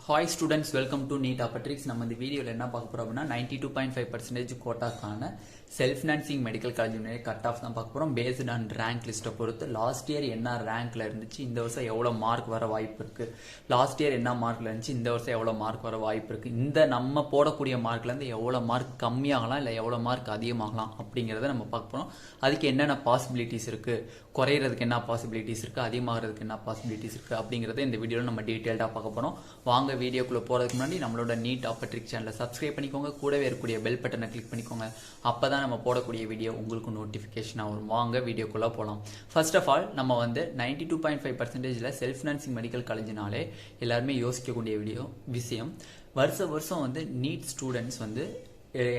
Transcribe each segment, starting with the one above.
Hi students, welcome to Neet Apatrix. நம்ம இந்த வீடியோல என்ன பார்க்க போறோம் அப்படின்னா 92.5% கோட்டாக்கான self financing medical college cut off தான் பார்க்க போறோம். பேஸ்ட் ஆன் ரேங்க் லிஸ்ட்டை பொறுத்து லாஸ்ட் இயர் என்ன ரேங்க்ல இருந்துச்சு, இந்த வருஷம் எவ்வளவு மார்க் வர வாய்ப்பு இருக்கு, லாஸ்ட் இயர் என்ன மார்க்ல இருந்துச்சு, இந்த வருஷம் எவ்வளவு மார்க் வர வாய்ப்பு இருக்கு, இந்த நம்ம போடக்கூடிய மார்க்ல இருந்து எவ்வளவு மார்க் கம்மியாகலாம் இல்லை எவ்வளவு மார்க் அதிகமாகலாம் அப்படிங்கிறத நம்ம பார்க்க போறோம். அதுக்கு என்னென்ன பாசிபிலிட்டிஸ் இருக்கு, குறையிறதுக்கு என்ன பாசிபிலிட்டிஸ் இருக்கு, அதிகமாகிறதுக்கு என்ன பாசிபிலிட்டிஸ் இருக்கு அப்படிங்கறத இந்த வீடியோல நம்ம டீடைல்டா பார்க்க போறோம். வாங்க வீடியோக்குள்ள போறதுக்கு முன்னாடி நம்மளோட நீட் ஆப்பர்ட்ரிக் சேனலை சப்ஸ்கிரைப் பண்ணிக்கோங்க, கூடவே இருக்கக்கூடிய பெல் பட்டனை கிளிக் பண்ணிக்கோங்க. அப்பதான் நம்ம போடக்கூடிய வீடியோ உங்களுக்கு நோட்டிபிகேஷன் வரும். வாங்க வீடியோக்குள்ள போலாம். ஃபர்ஸ்ட் ஆஃப் ஆல் நம்ம 92.5% செல்ஃப் ஃபினான்சிங் மெடிக்கல் காலேஜ்னாலே எல்லாருமே யோசிக்கக்கூடிய விஷயம், வருஷம் நீட் ஸ்டூடெண்ட்ஸ்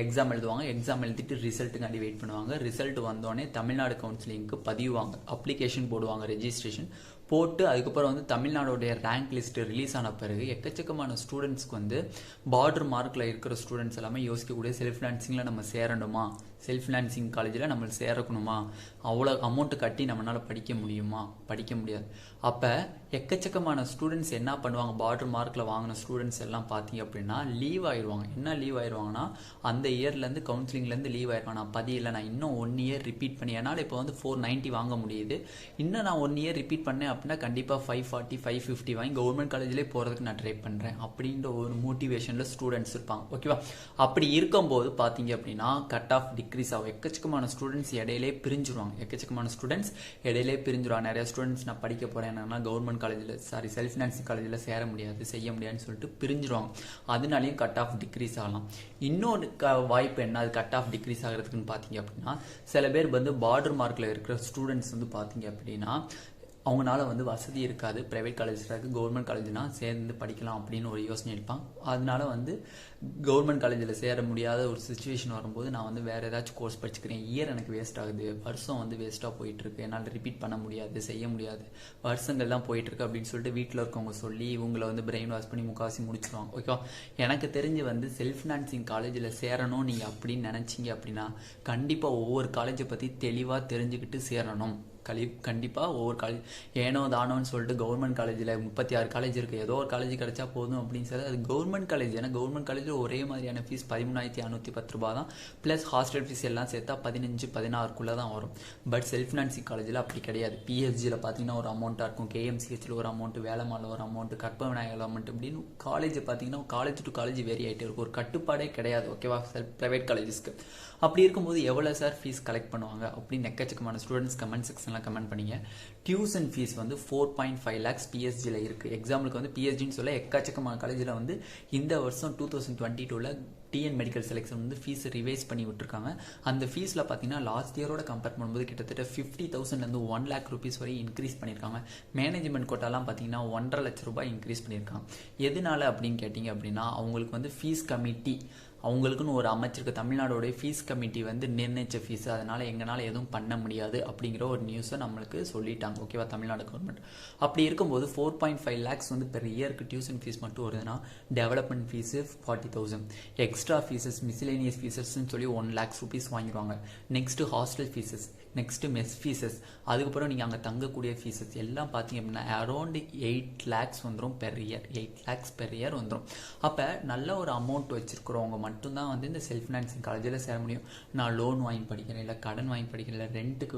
எக்ஸாம் எழுதுவாங்க. எக்ஸாம் எழுதிட்டு ரிசல்ட்டுக்காண்டி வெயிட் பண்ணுவாங்க. ரிசல்ட் வந்தோடனே தமிழ்நாடு கவுன்சிலிங்க்கு பதிவாங்க, அப்ளிகேஷன் போடுவாங்க, ரெஜிஸ்ட்ரேஷன் போட்டு அதுக்கப்புறம் தமிழ்நாடுடைய ரேங்க் லிஸ்ட் ரிலீஸ் ஆன பிறகு எக்கச்சக்கமான ஸ்டூடெண்ட்ஸ்க்கு பார்டர் மார்க்ல இருக்கிற ஸ்டூடெண்ட்ஸ் எல்லாமே யோசிக்கக்கூடிய செல்ஃப் ஃபினான்சிங்ல நம்ம சேரணுமா, செல்ஃப் ஃபினான்சிங் காலேஜில் நம்ம சேரக்கணுமா, அவ்வளோ அமௌண்ட் கட்டி நம்மளால படிக்க முடியுமா, படிக்க முடியாது. அப்போ எக்கச்சக்கமான ஸ்டூடெண்ட்ஸ் என்ன பண்ணுவாங்க, பார்டர் மார்க்கில் வாங்கின ஸ்டூடெண்ட்ஸ் எல்லாம் பார்த்தீங்க அப்படின்னா லீவ் ஆயிடுவாங்க. என்ன லீவ் ஆயிடுவாங்கன்னா, அந்த இயர்லேருந்து கவுன்சிலிங்லேருந்து லீவ் ஆயிடுவாங்க. நான் பதியில்லை, நான் இன்னும் 1 இயர் ரிப்பீட் பண்ணி, என்னால் இப்போ 490 வாங்க முடியுது, இன்னும் நான் 1 இயர் ரிப்பீட் பண்ணேன் அப்படின்னா கண்டிப்பாக 540 550 வாங்கி கவர்மெண்ட் காலேஜ்லேயே போகிறதுக்கு நான் ட்ரை பண்ணுறேன் அப்படின்ற ஒரு மோட்டிவேஷனில் ஸ்டூடெண்ட்ஸ் இருப்பாங்க. ஓகேவா? அப்படி இருக்கும்போது பார்த்தீங்க அப்படின்னா கட் ஆஃப் டிக்ரீஸ் ஆகும். எக்கச்சக்கமான ஸ்டூடெண்ட்ஸ் இடையிலே பிரிஞ்சிருவாங்க. நிறைய ஸ்டூடெண்ட்ஸ் நான் படிக்க போகிறேன் என்னன்னா கவர்மெண்ட் காலேஜில் செல்ஃப் ஃபினான்சிங் காலேஜில் சேர முடியாது, செய்ய முடியாதுன்னு சொல்லிட்டு பிரிஞ்சிருவாங்க. அதனாலையும் கட் ஆஃப் டிக்ரீஸ் ஆகலாம். இன்னொரு வாய்ப்பு என்ன, அது கட் ஆஃப் டிக்ரீஸ் ஆகிறதுக்குன்னு பார்த்தீங்க அப்படின்னா, சில பேர் பார்டர் மார்க்கில் இருக்கிற ஸ்டூடெண்ட்ஸ் பார்த்தீங்க அப்படின்னா அவங்களால வசதி இருக்காது, பிரைவேட் காலேஜில் இருக்குது, கவர்மெண்ட் காலேஜ்னா சேர்ந்து படிக்கலாம் அப்படின்னு ஒரு யோசனை இருப்பான். அதனால கவர்மெண்ட் காலேஜில் சேர முடியாத ஒரு சுச்சுவேஷன் வரும்போது நான் வேற ஏதாச்சும் கோர்ஸ் படிச்சுக்கிறேன், இயர் எனக்கு வேஸ்ட் ஆகுது, வருஷம் வேஸ்ட்டாக போயிட்டு இருக்கு, என்னால் ரிப்பீட் பண்ண முடியாது, செய்ய முடியாது, வருஷங்கள் தான் போயிட்டு இருக்கு அப்படின்னு சொல்லிட்டு வீட்டில் இருக்கவங்க சொல்லி இவங்களை பிரெயின் வாஷ் பண்ணி முக்காசி முடிச்சிருவாங்க. ஓகேவா? எனக்கு தெரிஞ்சு செல்ஃப் ஃபினான்சிங் காலேஜில் சேரணும் நீங்கள் அப்படின்னு நினைச்சீங்க அப்படின்னா கண்டிப்பாக ஒவ்வொரு காலேஜை பற்றி தெளிவாக தெரிஞ்சுக்கிட்டு சேரணும். கண்டிப்பாக ஒவ்வொரு காலேஜ் ஏனோ தானோன்னு சொல்லிட்டு கவர்மெண்ட் காலேஜில் 36 காலேஜ் இருக்குது, ஏதோ ஒரு காலேஜ் கிடைச்சா போதும் அப்படின்னு சொல்லி அது கவர்மெண்ட் காலேஜ். ஏன்னா கவர்மெண்ட் காலேஜில் ஒரே மாதிரியான ஃபீஸ் 13,610 ரூபா தான், ப்ளஸ் ஹாஸ்டல் ஃபீஸ் எல்லாம் சேர்த்தா 15-16 தான் வரும். பட் செல்ஃப் ஃபினான்சிங் காலேஜில் அப்படி கிடையாது. பிஹெச்சியில் பார்த்தீங்கன்னா ஒரு அமௌண்ட்டாக இருக்கும், கேஎம்சிஹெச்சில் ஒரு அமௌண்ட், வேலம்மாவில் ஒரு அமௌண்ட், கற்பக விநாயகர் அமௌண்ட் இப்படின்னு காலேஜ் பார்த்தீங்கன்னா காலேஜ் டு காலேஜ் வேரி ஆகிட்டே இருக்கும். ஒரு கட்டுப்பாடே கிடையாது. ஓகேவா? ப்ரைவேட் காலேஜஸ்க்கு அப்படி இருக்கும்போது எவ்வளோ சார் ஃபீஸ் கலெக்ட் பண்ணுவாங்க அப்படின்னு எக்கச்சக்கமான ஸ்டூடெண்ட்ஸ் கமெண்ட் செக்ஷன்லாம் கமெண்ட் பண்ணீங்க. டியூஷன் ஃபீஸ் 4.5 lakhs பிஎஸ்ஜியில் இருக்குது. எக்ஸாம்பிளுக்கு பிஎஸ்ஜின்னு சொல்ல எக்கச்சக்கமான காலேஜில் இந்த வருஷம் 2022 TN medical selection fees revise பண்ணி விட்டுருக்காங்க. அந்த ஃபீஸில் பார்த்தீங்கன்னா லாஸ்ட் இயரோட கம்பேர் பண்ணும்போது கிட்டத்தட்ட 50,000 1 lakh rupees வரை இன்க்ரீஸ் பண்ணியிருக்காங்க. மேனேஜ்மெண்ட் கோட்டாலாம் பார்த்தீங்கன்னா 1.5 லட்ச ரூபாய் இன்க்ரீஸ் பண்ணியிருக்காங்க. எதனால அப்படின்னு கேட்டிங்க அப்படின்னா அவங்களுக்கு ஃபீஸ் கமிட்டி, அவங்களுக்குன்னு ஒரு அமைச்சிருக்கு, தமிழ்நாடோடைய ஃபீஸ் கமிட்டி நிர்ணயிச்ச ஃபீஸ், அதனால எங்களால் எதுவும் பண்ண முடியாது அப்படிங்கிற ஒரு நியூஸை நம்மளுக்கு சொல்லிட்டாங்க. ஓகேவா? தமிழ்நாடு கவர்மெண்ட். அப்படி இருக்கும்போது 4.5 lakhs பெர் இயருக்கு டியூஷன் ஃபீஸ் மட்டும் வருதுன்னா development fees 40,000, extra fees miscellaneous ஃபீஸஸ்ன்னு சொல்லி 1 lakhs rupees வாங்கிடுவாங்க. Next hostel fees, next mess fees, அதுக்கப்புறம் நீங்கள் அங்கே தங்கக்கூடிய ஃபீஸஸ் எல்லாம் பார்த்தீங்க அப்படின்னா அரௌண்ட் 8 lakhs வந்துடும் per year. 8 lakhs per year வந்துடும். அப்போ நல்ல ஒரு அமௌண்ட் வச்சிருக்கிறவங்க மட்டும்தான் இந்த செல்ஃப் ஃபினான்சிங் காலேஜில் சேர முடியும். நான் லோன் வாங்கி படிக்கிறேன், இல்லை கடன் வாங்கி படிக்கிறேன், இல்லை ரெண்ட்டுக்கு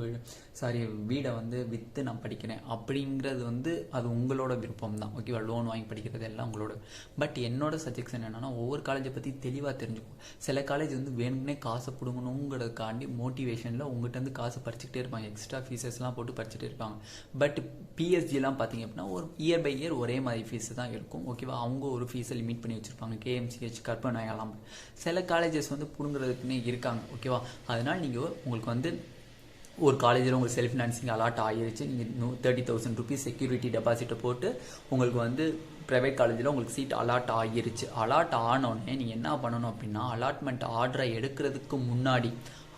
வீடை விற்று நான் படிக்கிறேன் அப்படிங்கிறது அது உங்களோட விருப்பம் தான். ஓகேவா? லோன் வாங்கி படிக்கிறது எல்லாம் உங்களோட. பட் என்னோட சஜெக்ஷன் என்னன்னா ஒவ்வொரு காலேஜை பற்றி தெளிவாக தெரிஞ்சுக்கும். சில காலேஜ் வேணும்னே காசை பிடுங்கணுங்கிறதுக்காண்டி மோட்டிவேஷனில் உங்கள்கிட்ட காசை படிச்சுக்கிட்டே இருப்பாங்க, எக்ஸ்ட்ரா ஃபீஸஸ்லாம் போட்டு படிச்சுட்டே இருப்பாங்க. பட் பிஎஸ்ஜிலாம் பார்த்தீங்க அப்படின்னா ஒரு இயர் பை இயர் ஒரே மாதிரி ஃபீஸ் தான் இருக்கும். ஓகேவா? அவங்க ஒரு ஃபீஸை லிமிட் பண்ணி வச்சிருப்பாங்க. கேஎம்சிஹெச், கற்பக விநாயகர்லாம் சில காலேஜஸ் பிடுங்குறதுக்குன்னே இருக்காங்க. ஓகேவா? அதனால நீங்கள் உங்களுக்கு ஒரு காலேஜில் உங்களுக்கு செல்ஃப் ஃபினான்சிங் அலாட் ஆகிருச்சு, நீங்கள் 30,000 rupees செக்யூரிட்டி டெபாசிட்டை போட்டு உங்களுக்கு ப்ரைவேட் காலேஜில் உங்களுக்கு சீட் அலாட் ஆகிருச்சு. அலாட் ஆனோடனே நீங்கள் என்ன பண்ணணும் அப்படின்னா அலாட்மெண்ட் ஆர்டரை எடுக்கிறதுக்கு முன்னாடி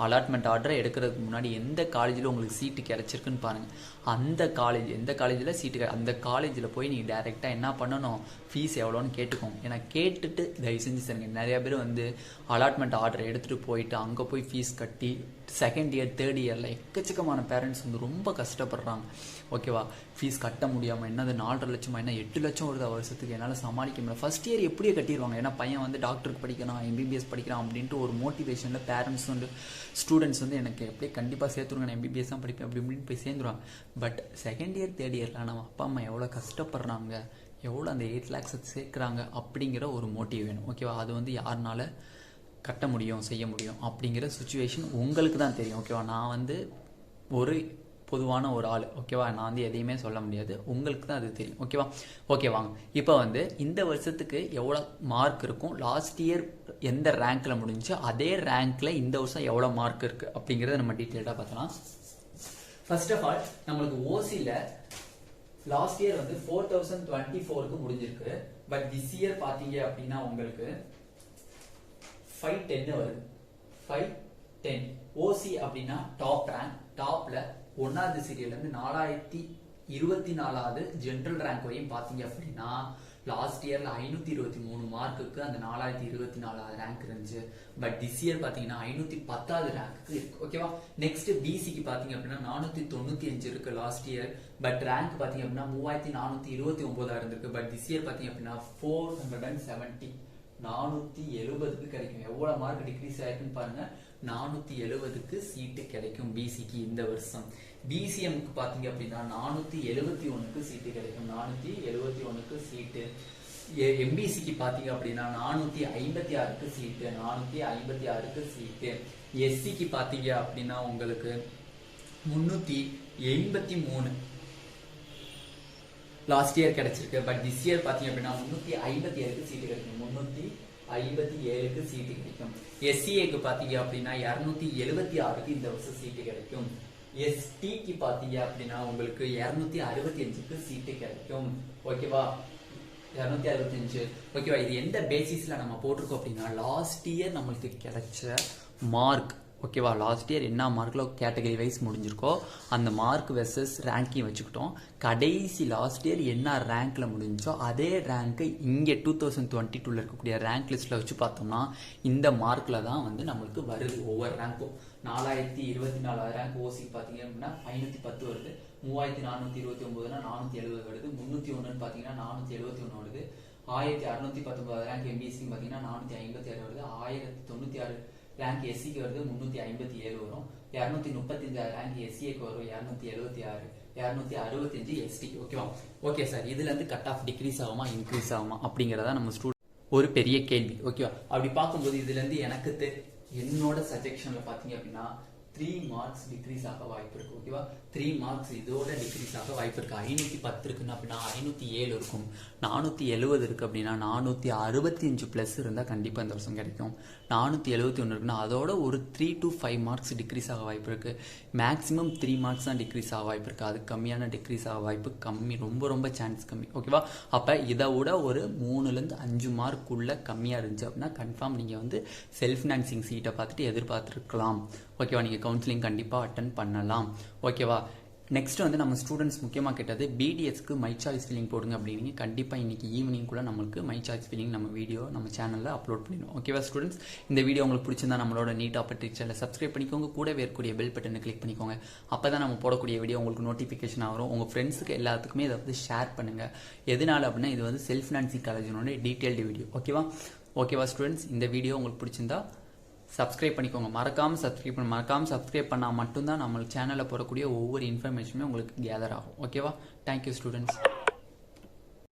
அலாட்மெண்ட் ஆர்டரை எடுக்கிறதுக்கு முன்னாடி எந்த காலேஜில் உங்களுக்கு சீட்டு கிடச்சிருக்குன்னு பாருங்கள். அந்த காலேஜ் எந்த காலேஜில் சீட்டு அந்த காலேஜில் போய் நீங்கள் டைரெக்டாக என்ன பண்ணணும், ஃபீஸ் எவ்வளோன்னு கேட்டுக்கோங்க. ஏன்னா கேட்டுட்டு தயவு செஞ்சு சரிங்க. நிறையா பேர் வந்து அலாட்மெண்ட் ஆர்டரை எடுத்துகிட்டு போயிட்டு அங்கே போய் ஃபீஸ் கட்டி செகண்ட் இயர் தேர்ட் இயரில் எக்கச்சக்கமான பேரண்ட்ஸ் வந்து ரொம்ப கஷ்டப்படுறாங்க. ஓகேவா, ஃபீஸ் கட்ட முடியாமல் என்னது 4.5 லட்சமா என்ன 8 லட்சம் வருது வருஷத்துக்கு, என்னால் சமாளிக்க முடியல. ஃபஸ்ட் இயர் எப்படியே கட்டிடுவாங்க. ஏன்னா பையன் வந்து டாக்டருக்கு படிக்கிறான், எம்பிபிஎஸ் படிக்கிறான் அப்படின்ட்டு ஒரு மோட்டிவேஷனில் பேரண்ட்ஸ் வந்து ஸ்டூடெண்ட்ஸ் வந்து எனக்கு எப்படியே கண்டிப்பாக சேர்த்துருங்க, நான் எம்பிபிஎஸ் தான் படிப்பேன் அப்படி இப்படின்னு போய் சேர்ந்துருவாங்க. பட் செகண்ட் இயர் தேர்ட் இயரில் நம்ம அப்பா அம்மா எவ்வளோ கஷ்டப்படுறாங்க, எவ்வளோ அந்த 8 lakhs சேர்க்குறாங்க அப்படிங்கிற ஒரு மோட்டிவ் வேணும். ஓகேவா, அது வந்து யாருனால கட்ட முடியும் செய்ய முடியும் அப்படிங்கிற சுச்சுவேஷன் உங்களுக்கு தான் தெரியும். ஓகேவா, நான் வந்து ஒரு பொதுவான ஒரு ஆள். ஓகேவா, நான் வந்து எதையுமே சொல்ல முடியாது, உங்களுக்கு தான் அது தெரியும். ஓகேவா, ஓகே வாங்க. இப்போ வந்து இந்த வருஷத்துக்கு எவ்வளோ மார்க் இருக்கும், லாஸ்ட் இயர் எந்த ரேங்க்கில் முடிஞ்சு அதே ரேங்க்கில் இந்த வருஷம் எவ்வளோ மார்க் இருக்குது அப்படிங்கிறத நம்ம டீட்டெயிலாக பார்த்தலாம். ஃபர்ஸ்ட் ஆஃப் ஆல் நம்மளுக்கு ஓசியில் லாஸ்ட் இயர் வந்து 4024க்கு முடிஞ்சிருக்கு. பட் திஸ் இயர் பார்த்தீங்க அப்படின்னா உங்களுக்கு 510 வருது. 510 ஓசி அப்படின்னா டாப் ரேங்க். டாப்ல 1வது சீரியல்ல இருந்து 4024வது ஜெனரல் ரேங்க் வரையும் பாத்தீங்க அப்படின்னா லாஸ்ட் இயர்ல 523 மார்க்குக்கு அந்த 4024வது ரேங்க் இருந்துச்சு. பட் திஸ் இயர் பாத்தீங்கன்னா 510வது ரேங்க்கு இருக்கு. ஓகேவா, நெக்ஸ்ட் பிசிக்கு பாத்தீங்க அப்படின்னா 495 இருக்கு லாஸ்ட் இயர். பட் ரேங்க் பாத்தீங்க அப்படின்னா 3429 இருந்திருக்கு. பட் திஸ் இயர் பாத்தீங்க அப்படின்னா 470 470க்கு கிடைக்கும். எவ்வளவு மார்க் டிக்ரீஸ் ஆயிருக்குன்னு பாருங்க. 470க்கு சீட்டு கிடைக்கும் பிசிக்கு இந்த வருஷம். பிசிஎம்க்கு பாத்தீங்க அப்படின்னா 471க்கு சீட்டு கிடைக்கும். 471க்கு சீட்டு. எம்பிசிக்கு பாத்தீங்க அப்படின்னா 456க்கு சீட்டு. 456க்கு சீட்டு. எஸ்சிக்கு பாத்தீங்க அப்படின்னா உங்களுக்கு 383 லாஸ்ட் இயர் கிடைச்சிருக்கு. பட் திஸ் இயர் பாத்தீங்க அப்படின்னா 357க்கு சீட்டு கிடைக்கும். 357க்கு சீட்டு கிடைக்கும். எஸ்சிஏக்கு பாத்தீங்க அப்படின்னா 276க்கு இந்த வருஷம் சீட்டு கிடைக்கும். எஸ்டிக்கு பாத்தீங்க அப்படின்னா உங்களுக்கு 265க்கு சீட்டு கிடைக்கும். ஓகேவா, 265. ஓகேவா, இது எந்த பேசிஸ்ல நம்ம போட்டிருக்கோம் அப்படின்னா லாஸ்ட் இயர் நம்மளுக்கு கிடைச்ச மார்க். ஓகேவா, லாஸ்ட் இயர் என்ன மார்க்கில் கேட்டகரி வைஸ் முடிஞ்சிருக்கோ அந்த மார்க் வெர்சஸ் ரேங்கிங் வச்சுக்கிட்டோம். கடைசி லாஸ்ட் இயர் என்ன ரேங்க்ல முடிஞ்சோ அதே ரேங்க்கை இங்கே 2022 இருக்கக்கூடிய ரேங்க் லிஸ்ட்ல வச்சு பார்த்தோம்னா இந்த மார்க்ல தான் வந்து நம்மளுக்கு வருது. ஒவ்வொரு ரேங்க்கும் 4024 ரேங்க் ஓசி பார்த்தீங்க அப்படின்னா 510 வருது. 3429 470 வருது. 301 பார்த்தீங்கன்னா 471 வருது. 1619 ரேங்க் எம்பிஎஸ்சி பார்த்தீங்கன்னா 456 வருது. 1096 ரேங்க் எஸ்சிக்கு வருது. 357 வரும். 235 ரேங்க் எஸ்சிஏக்கு வரும். 276 265 எஸ்டி. ஓகேவா, ஓகே சார், இதுல இருந்து கட் ஆஃப் டிக்ரீஸ் ஆகுமா இன்க்ரீஸ் ஆகுமா அப்படிங்கறத நம்ம ஸ்டூடெண்ட் ஒரு பெரிய கேள்வி. ஓகேவா, அப்படி பார்க்கும்போது இதுல இருந்து எனக்கு என்னோட சஜெக்ஷன்ல பாத்தீங்க அப்படின்னா 3 மார்க்ஸ் டிக்ரீஸ் ஆக வாய்ப்பு இருக்கு. ஓகேவா, 3 மார்க்ஸ் இதோட டிக்ரீஸ் ஆக வாய்ப்பு இருக்கு. 510 இருக்குன்னு அப்படின்னா 507 இருக்கும். 470 இருக்கு அப்படின்னா 465 பிளஸ் இருந்தா கண்டிப்பா இந்த வருஷம் கிடைக்கும். 471 இருக்குன்னா அதோட ஒரு 3 to 5 மார்க்ஸ் டிக்ரீஸ் ஆக வாய்ப்பு இருக்கு. மேக்ஸிமம் 3 மார்க்ஸ் தான் டிக்ரீஸ் ஆக வாய்ப்பு இருக்கு. அது கம்மியான டிக்ரீஸ் ஆக வாய்ப்பு கம்மி, ரொம்ப ரொம்ப சான்ஸ் கம்மி. ஓகேவா, அப்ப இதை விட ஒரு 3 to 5 மார்க் உள்ள கம்மியா இருந்துச்சு அப்படின்னா கன்ஃபார்ம் நீங்க வந்து செல்ஃப் ஃபினான்சிங் சீட்டை பார்த்துட்டு எதிர்பார்த்துருக்கலாம். ஓகேவா, நீங்க கவுன்சிலிங் கண்டிப்பா அட்டன் பண்ணலாம். ஓகேவா, நெக்ஸ்ட் வந்து நம்ம ஸ்டூடெண்ட்ஸ் முக்கியமாக கேட்டது பிடிஎஸ்க்கு மை சாய்ஸ் ஃபில்லிங் போடுங்க அப்படின்னு. கண்டிப்பாக இன்னைக்கு ஈவினிங் கூட நம்மளுக்கு மை சாய்ஸ் ஃபில்லிங் நம்ம வீடியோ நம்ம சேனலில் அப்லோட் பண்ணிடுவோம். ஓகேவா ஸ்டூடெண்ட்ஸ், இந்த வீடியோ உங்களுக்கு பிடிச்சிருந்தா நம்மளோட நீட் ஆப்பர்ச்சுனிட்டி சேனலை சப்ஸ்கிரைப் பண்ணிக்கோங்க. கூடவே இருக்கக்கூடிய பெல் பட்டனை கிளிக் பண்ணிக்கோங்க. அப்போ தான் நம்ம போடக்கூடிய வீடியோ உங்களுக்கு நோட்டிஃபிகேஷன் ஆகும். உங்கள் ஃப்ரெண்ட்ஸுக்கு எல்லாத்துக்குமே இதை வந்து ஷேர் பண்ணுங்க. எதனால அப்படின்னா இது வந்து செல்ஃப் ஃபினான்சிங் காலேஜோட டீட்டெயில்டு வீடியோ. ஓகேவா ஸ்டூடெண்ட்ஸ், இந்த வீடியோ உங்களுக்கு பிடிச்சிருந்தா சப்ஸ்கிரைப் பண்ணிக்கோங்க. மறக்காம சப்ஸ்கிரைப் பண்ணால் மட்டும்தான் நம்ம சேனலில் போடக்கூடிய ஒவ்வொரு இன்ஃபர்மேஷனுமே உங்களுக்கு கேதர் ஆகும். ஓகேவா, தேங்க்யூ ஸ்டூடெண்ட்ஸ்.